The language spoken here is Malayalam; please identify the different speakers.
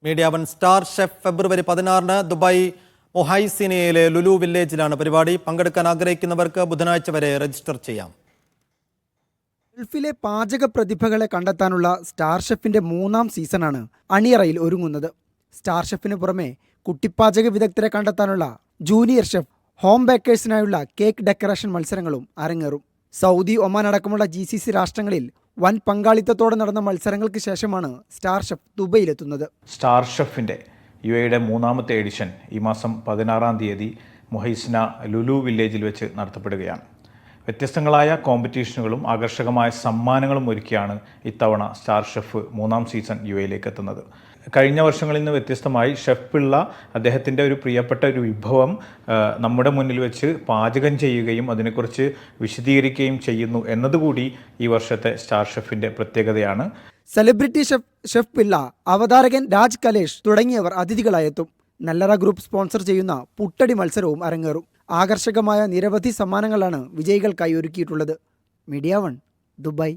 Speaker 1: മീഡിയ വൺ സ്റ്റാർ ഷെഫ് ഫെബ്രുവരി 16 ദുബായ് മൊഹൈസിനയിലെ ലുലു വില്ലേജിലാണ് പരിപാടി. പങ്കെടുക്കാൻ ആഗ്രഹിക്കുന്നവർക്ക് ബുധനാഴ്ച വരെ രജിസ്റ്റർ ചെയ്യാം.
Speaker 2: ഗൾഫിലെ പാചക പ്രതിഭകളെ കണ്ടെത്താനുള്ള സ്റ്റാർ ഷെഫിന്റെ 3ാം സീസണാണ് അണിയറയിൽ ഒരുങ്ങുന്നത്. സ്റ്റാർ ഷെഫിന് പുറമെ കുട്ടിപ്പാചക വിദഗ്ധരെ കണ്ടെത്താനുള്ള ജൂനിയർ ഷെഫ്, ഹോം ബേക്കേഴ്സിനായുള്ള കേക്ക് ഡെക്കറേഷൻ മത്സരങ്ങളും അരങ്ങേറും. സൗദി, ഒമാൻ അടക്കമുള്ള GCC രാഷ്ട്രങ്ങളിൽ വൻ പങ്കാളിത്തത്തോടെ നടന്ന മത്സരങ്ങൾക്ക് ശേഷമാണ് സ്റ്റാർ ഷെഫ് ദുബൈയിലെത്തുന്നത്.
Speaker 3: സ്റ്റാർ ഷെഫിൻ്റെ UAEയുടെ 3ാമത്തെ എഡിഷൻ ഈ മാസം 16-ാം തീയതി മൊഹൈസിന ലുലു വില്ലേജിൽ വെച്ച് നടത്തപ്പെടുകയാണ്. വ്യത്യസ്തങ്ങളായ കോമ്പറ്റീഷനുകളും ആകർഷകമായ സമ്മാനങ്ങളും ഒരുക്കിയാണ് ഇത്തവണ സ്റ്റാർ ഷെഫ് 3ാം സീസൺ UAEയിലേക്ക് എത്തുന്നത്. കഴിഞ്ഞ വർഷങ്ങളിൽ നിന്ന് വ്യത്യസ്തമായി ഷെഫ് പിള്ള അദ്ദേഹത്തിൻ്റെ ഒരു പ്രിയപ്പെട്ട ഒരു വിഭവം നമ്മുടെ മുന്നിൽ വെച്ച് പാചകം ചെയ്യുകയും അതിനെക്കുറിച്ച് വിശദീകരിക്കുകയും ചെയ്യുന്നു എന്നതുകൂടി ഈ വർഷത്തെ സ്റ്റാർ ഷെഫിൻ്റെ പ്രത്യേകതയാണ്.
Speaker 2: സെലിബ്രിറ്റി ഷെഫ് പിള്ള, അവതാരകൻ രാജ് കലേഷ് തുടങ്ങിയവർ അതിഥികളായെത്തും. നല്ലറ ഗ്രൂപ്പ് സ്പോൺസർ ചെയ്യുന്ന പുട്ടടി മത്സരവും അരങ്ങേറും. ആകർഷകമായ നിരവധി സമ്മാനങ്ങളാണ് വിജയികൾക്കായി ഒരുക്കിയിട്ടുള്ളത്. Media one, Dubai.